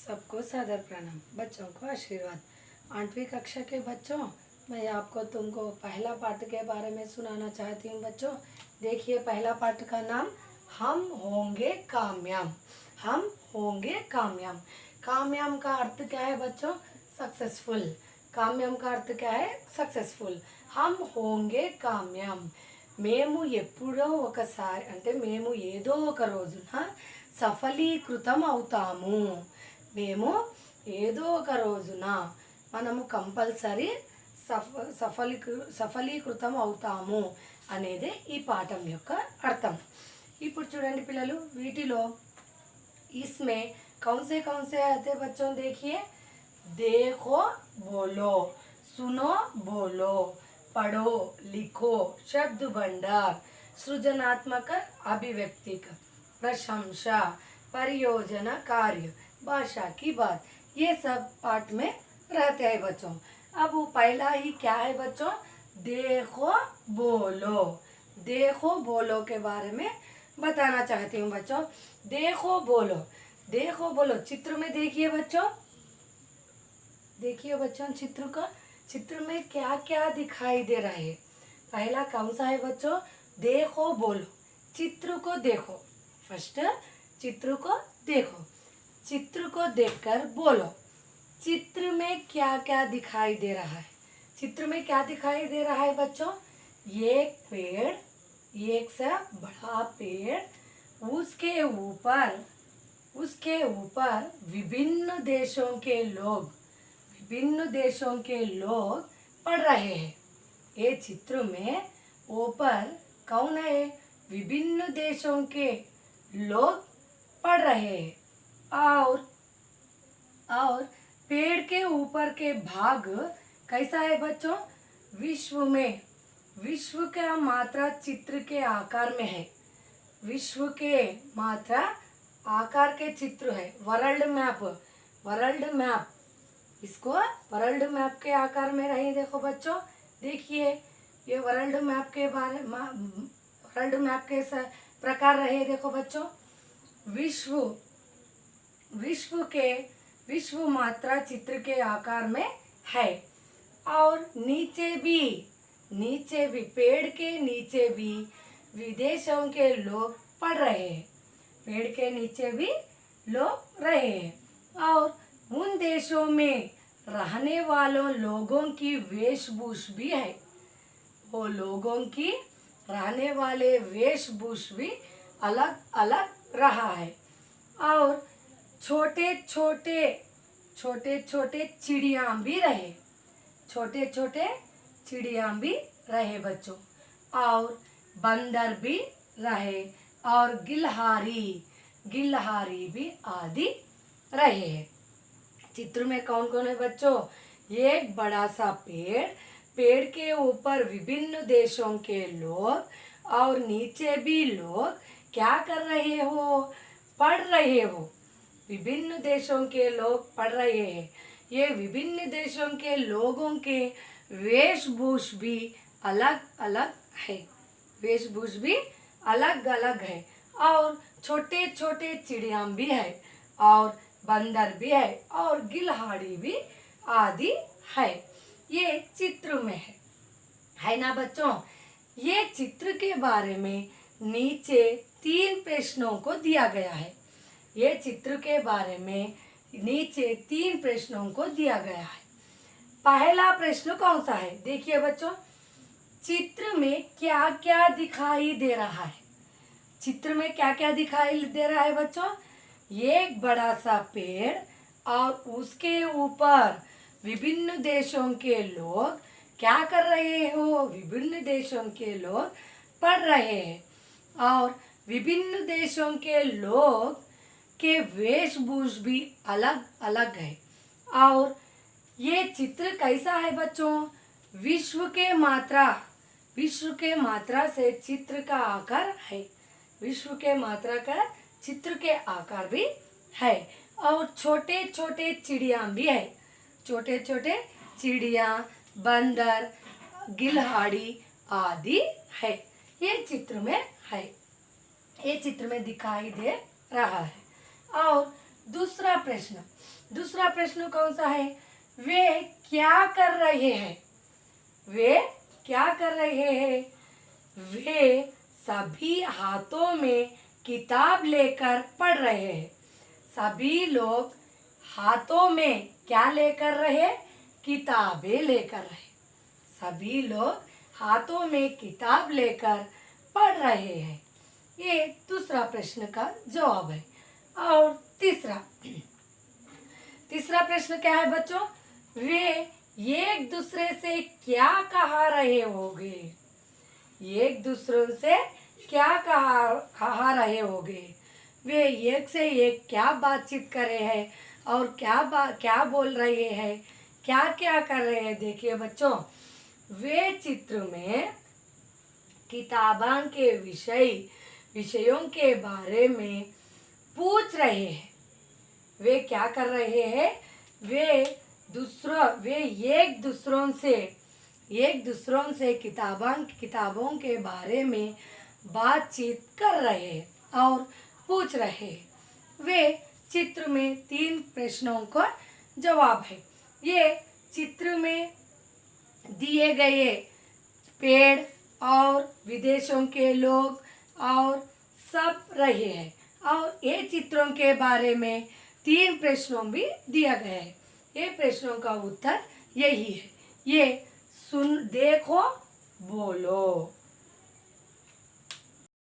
सबको सादर प्रणाम। बच्चों को आशीर्वाद। 8वीं कक्षा के बच्चों, मैं आपको तुमको पहला पाठ के बारे में सुनाना चाहती हूँ। बच्चों देखिए, पहला पाठ का नाम हम होंगे कामयाब। हम होंगे कामयाब। कामयाब का अर्थ क्या है बच्चों? सक्सेसफुल। कामयाब का अर्थ क्या है? सक्सेसफुल। हम होंगे కామ్యం. మేము ఎప్పుడో ఒకసారి అంటే మేము ఏదో ఒక రోజున సఫలీకృతం అవుతాము. మేము ఏదో ఒక రోజున మనము కంపల్సరీ సఫలీకృతం అవుతాము అనేదే ఈ పాఠం యొక్క అర్థం. ఇప్పుడు చూడండి పిల్లలు, వీటిలో इसमें कौन से आते बच्चों? देखिए, देखो बोलो, सुनो बोलो, पढ़ो लिखो, शब्द भंडार, सृजनात्मक अभिव्यक्ति, प्रशंसा, परियोजना कार्य, भाषा की बात, ये सब पाठ में रहते हैं बच्चों. अब वो पहला ही क्या है बच्चों? देखो बोलो. देखो बोलो के बारे में बताना चाहती हूँ बच्चों. देखो बोलो. देखो बोलो चित्र में देखिए बच्चों. देखिए बच्चों, चित्र में क्या क्या दिखाई दे रहा है? पहला कौन सा है बच्चों? देखो बोलो. चित्र को देखो. फर्स्ट चित्र को देखो. चित्र को देखकर बोलो. चित्र में क्या क्या दिखाई दे रहा है? चित्र में क्या दिखाई दे रहा है बच्चों? एक पेड़, एक सा बड़ा पेड़, उसके ऊपर विभिन्न देशों के लोग पढ़ रहे हैं. ये चित्र में ऊपर कौन है? विभिन्न देशों के लोग पढ़ रहे हैं. और पेड़ के ऊपर के भाग कैसा है बच्चों? विश्व का मात्रा चित्र के आकार में है. विश्व के मात्रा आकार के चित्र है. वर्ल्ड मैप इसको वर्ल्ड मैप के आकार में रही. देखो बच्चों, देखिए ये वर्ल्ड मैप के प्रकार रहे. देखो बच्चों, विश्व मात्रा चित्र के आकार में है. और नीचे भी पेड़ के नीचे भी विदेशों के लोग पढ़ रहे हैं. पेड़ के नीचे भी लोग रहे हैं. और उन देशों में रहने वालों लोगों की वेशभूषा भी है. वो लोगों की रहने वाले वेशभूषा भी अलग अलग रहा है. और छोटे छोटे चिड़िया भी रहे. छोटे चिड़िया भी रहे बच्चों. और बंदर भी रहे. और गिलहारी भी आदि रहे हैं. चित्र में कौन कौन है बच्चों? एक बड़ा सा पेड़ के ऊपर विभिन्न देशों के लोग, और नीचे भी लोग क्या कर रहे हो? पढ़ रहे हो. विभिन्न देशों के लोग पढ़ रहे हैं. ये विभिन्न देशों के लोगों के वेशभूषा भी अलग अलग है. वेशभूषा भी अलग अलग है. और छोटे छोटे चिड़िया भी है, और बंदर भी है, और गिलहारी भी आदि है. ये चित्र में है ना बच्चों? ये चित्र के बारे में नीचे 3 प्रश्नों को दिया गया है. ये चित्र के बारे में नीचे 3 प्रश्नों को दिया गया है. पहला प्रश्न कौन सा है? देखिए बच्चों, चित्र में क्या क्या दिखाई दे रहा है? चित्र में क्या क्या दिखाई दे रहा है बच्चों? एक बड़ा सा पेड़, और उसके ऊपर विभिन्न देशों के लोग क्या कर रहे हो? विभिन्न देशों के लोग पढ़ रहे हैं. और विभिन्न देशों के लोग के वेशभूषा भी अलग अलग है. और ये चित्र कैसा है बच्चों? विश्व के मात्रा से चित्र का आकार है. विश्व के मात्रा का चित्र के आकार भी है. और छोटे छोटे चिड़िया भी है. छोटे छोटे चिड़िया, बंदर, गिलहारी आदि है. ये चित्र में है. ये चित्र में दिखाई दे रहा है. और दूसरा प्रश्न कौन सा है? वे क्या कर रहे हैं? वे क्या कर रहे हैं? वे सभी हाथों में किताब लेकर पढ़ रहे हैं। सभी लोग हाथों में क्या लेकर रहे? किताबें लेकर रहे। सभी लोग हाथों में किताब लेकर पढ़ रहे हैं। ये दूसरा प्रश्न का जवाब है। और तीसरा प्रश्न क्या है बच्चों? वे एक दूसरे से क्या कहा रहे होंगे? एक दूसरे से क्या कहा रहे होंगे? वे एक से एक क्या बातचीत कर रहे हैं और क्या बोल रहे हैं, क्या क्या कर रहे हैं? देखिए बच्चों, वे चित्र में किताबां के विषयों के बारे में पूछ रहे हैं। वे क्या कर रहे हैं? वे एक दूसरों से किताबों के बारे में बातचीत कर रहे हैं और पूछ रहे हैं। वे चित्र में 3 प्रश्नों का जवाब है। ये चित्र में दिए गए पेड़ और विदेशों के लोग और सब रहे हैं और ये चित्रों के बारे में 3 प्रश्नों भी दिया गया है। ये प्रश्नों का उत्तर यही है। ये सुन, देखो, बोलो।